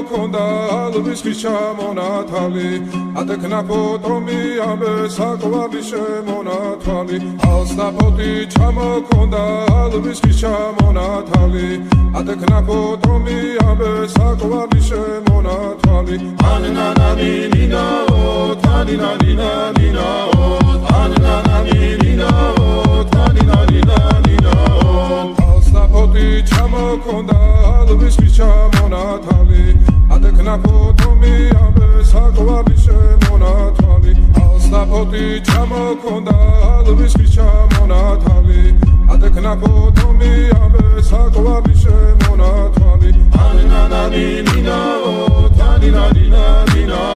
ჩამოქონდა ალვის ხის ჩამონათალი ატექნა ფოტომი ამე საკვარი შემონათვალი ალსნაფოთი ჩამოქონდა ალვის ხის ჩამონათალი ატექნა ფოტომი ამე საკვარი შემონათვალი ანანანინინაო თანინანინანინაო ანანანინინაო თანინანინანინაო ალსნაფოთი ჩამოქონდა ალვის ხის ჩამონათალი ატექნა ფოტომი ამე საკვარი შემონათვალი ალსნაფოთი ჩამოქონდა ალვის ხის ჩამონათალი ატექნა ფოტომი ამე საკვარი შემონათვალი ანანანინინაო თანინანინანინაო